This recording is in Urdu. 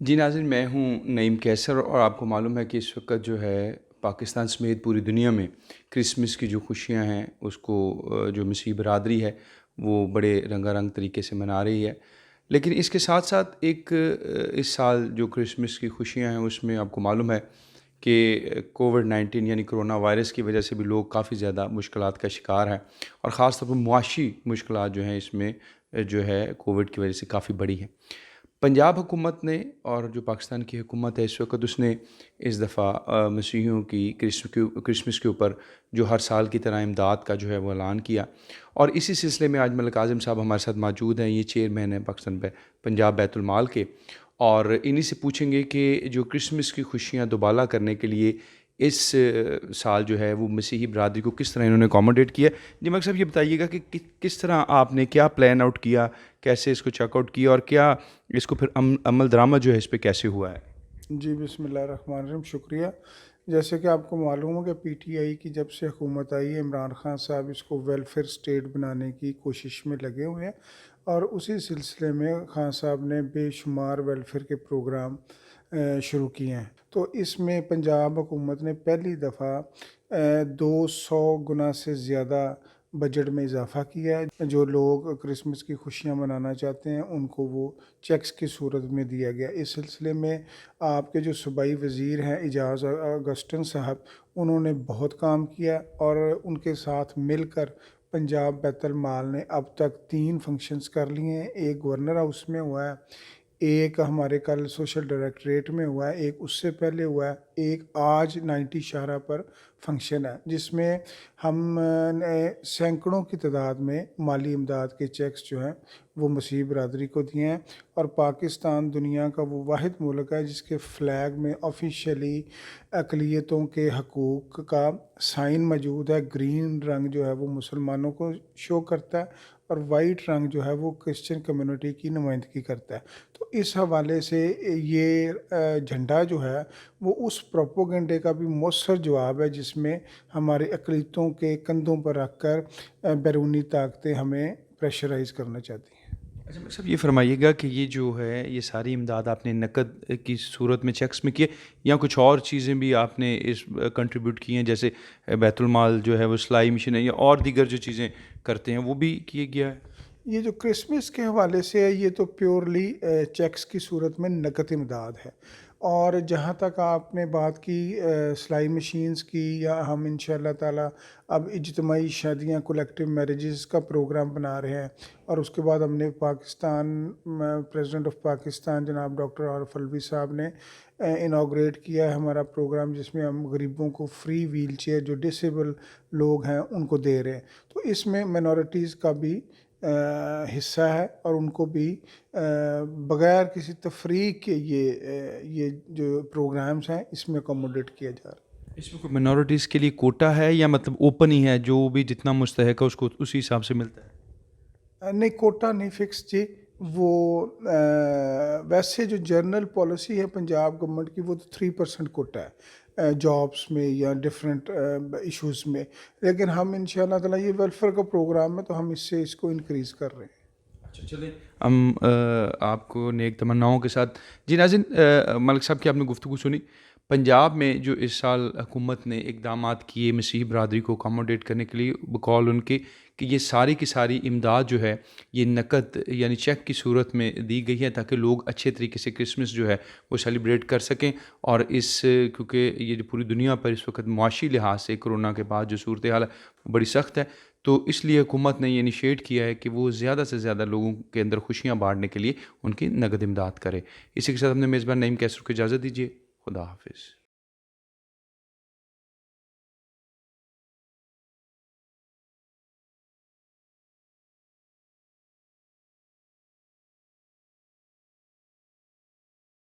جی ناظرین، میں ہوں نعیم کیسر، اور آپ کو معلوم ہے کہ اس وقت جو ہے پاکستان سمیت پوری دنیا میں کرسمس کی جو خوشیاں ہیں اس کو جو مسیحی برادری ہے وہ بڑے رنگا رنگ طریقے سے منا رہی ہے. لیکن اس کے ساتھ ساتھ ایک اس سال جو کرسمس کی خوشیاں ہیں اس میں آپ کو معلوم ہے کہ کووڈ-19 یعنی کرونا وائرس کی وجہ سے بھی لوگ کافی زیادہ مشکلات کا شکار ہیں، اور خاص طور پر معاشی مشکلات جو ہیں اس میں جو ہے کووڈ کی وجہ سے کافی بڑی ہیں. پنجاب حکومت نے، اور جو پاکستان کی حکومت ہے اس وقت، اس نے اس دفعہ مسیحیوں کی کرسمس کے اوپر جو ہر سال کی طرح امداد کا جو ہے وہ اعلان کیا. اور اسی سلسلے میں آج ملک اعظم صاحب ہمارے ساتھ موجود ہیں. یہ چیئرمین ہیں پاکستان پنجاب بیت المال کے، اور انہی سے پوچھیں گے کہ جو کرسمس کی خوشیاں دوبالا کرنے کے لیے اس سال جو ہے وہ مسیحی برادری کو کس طرح انہوں نے اکوموڈیٹ کیا. جی ملک صاحب، یہ بتائیے گا کہ کس طرح آپ نے کیا پلان آؤٹ کیا، کیسے اس کو چیک آؤٹ کیا، اور کیا اس کو پھر عمل درآمد جو ہے اس پہ کیسے ہوا ہے؟ جی بسم اللہ الرحمن الرحیم. شکریہ. جیسے کہ آپ کو معلوم ہو کہ پی ٹی آئی کی جب سے حکومت آئی ہے، عمران خان صاحب اس کو ویلفیئر اسٹیٹ بنانے کی کوشش میں لگے ہوئے ہیں، اور اسی سلسلے میں خان صاحب نے بے شمار ویلفیئر کے پروگرام شروع کیے ہیں. تو اس میں پنجاب حکومت نے پہلی دفعہ 200 گنا سے زیادہ بجٹ میں اضافہ کیا ہے. جو لوگ کرسمس کی خوشیاں منانا چاہتے ہیں ان کو وہ چیکس کی صورت میں دیا گیا. اس سلسلے میں آپ کے جو صوبائی وزیر ہیں اعجاز اگسٹن صاحب، انہوں نے بہت کام کیا، اور ان کے ساتھ مل کر پنجاب بیت المال نے اب تک 3 فنکشنز کر لیے ہیں. ایک گورنر ہاؤس میں ہوا ہے، ایک ہمارے کل سوشل ڈائریکٹریٹ میں ہوا ہے، ایک اس سے پہلے ہوا ہے، ایک آج 90 شاہراہ پر فنکشن ہے، جس میں ہم نے سینکڑوں کی تعداد میں مالی امداد کے چیکس جو ہیں وہ مسیحی برادری کو دیے ہیں. اور پاکستان دنیا کا وہ واحد ملک ہے جس کے فلیگ میں آفیشیلی اقلیتوں کے حقوق کا سائن موجود ہے. گرین رنگ جو ہے وہ مسلمانوں کو شو کرتا ہے، اور وائٹ رنگ جو ہے وہ کرسچن کمیونٹی کی نمائندگی کرتا ہے. تو اس حوالے سے یہ جھنڈا جو ہے وہ اس پروپوگنڈے کا بھی مؤثر جواب ہے جس میں ہمارے اقلیتوں کے کندھوں پر رکھ کر بیرونی طاقتیں ہمیں پریشرائز کرنا چاہتی ہیں. اچھا ملک صاحب، یہ فرمائیے گا کہ یہ جو ہے یہ ساری امداد آپ نے نقد کی صورت میں چیکس میں کی، یا کچھ اور چیزیں بھی آپ نے اس کنٹریبیوٹ کی ہیں، جیسے بیت المال جو ہے وہ سلائی مشین ہے یا اور دیگر جو چیزیں کرتے ہیں وہ بھی کیے گیا ہے؟ یہ جو کرسمس کے حوالے سے ہے یہ تو پیورلی چیکس کی صورت میں نقد امداد ہے. اور جہاں تک آپ نے بات کی سلائی مشینز کی، یا ہم انشاءاللہ تعالیٰ اب اجتماعی شادیاں کولیکٹیو میرجز کا پروگرام بنا رہے ہیں، اور اس کے بعد ہم نے پریزیڈنٹ آف پاکستان جناب ڈاکٹر عارف الوی صاحب نے انوگریٹ کیا ہے ہمارا پروگرام، جس میں ہم غریبوں کو فری ویل چیئر جو ڈسیبل لوگ ہیں ان کو دے رہے ہیں. تو اس میں مینورٹیز کا بھی حصہ ہے، اور ان کو بھی بغیر کسی تفریق کے یہ جو پروگرامز ہیں اس میں اکوموڈیٹ کیا جا رہا ہے. اس میں کوئی منورٹیز کے لیے کوٹا ہے، یا مطلب اوپن ہی ہے، جو بھی جتنا مستحق ہے اس کو اسی حساب سے ملتا ہے؟ نہیں، کوٹا نہیں فکس جی. وہ ویسے جو جرنل پالیسی ہے پنجاب گورنمنٹ کی وہ تو 3% کوٹا ہے جابس میں یا ڈفرینٹ ایشوز میں، لیکن ہم انشاءاللہ تعالیٰ یہ ویلفیئر کا پروگرام ہے تو ہم اس کو انکریز کر رہے ہیں. اچھا چلیں، ہم آپ کو نیک تمناؤں کے ساتھ. جی ناظرین، ملک صاحب کی آپ نے گفتگو سنی. پنجاب میں جو اس سال حکومت نے اقدامات کیے مسیحی برادری کو اکاموڈیٹ کرنے کے لیے، بقول ان کے کہ یہ ساری کی ساری امداد جو ہے یہ نقد یعنی چیک کی صورت میں دی گئی ہے، تاکہ لوگ اچھے طریقے سے کرسمس جو ہے وہ سیلیبریٹ کر سکیں. اور کیونکہ یہ جو پوری دنیا پر اس وقت معاشی لحاظ سے کرونا کے بعد جو صورتحال ہے وہ بڑی سخت ہے، تو اس لیے حکومت نے یہ انیشیٹ کیا ہے کہ وہ زیادہ سے زیادہ لوگوں کے اندر خوشیاں بانٹنے کے لیے ان کی نقد امداد کرے. اسی کے ساتھ ہم نے میزبان نعیم کیسر کو اجازت دیجیے. خدا حافظ.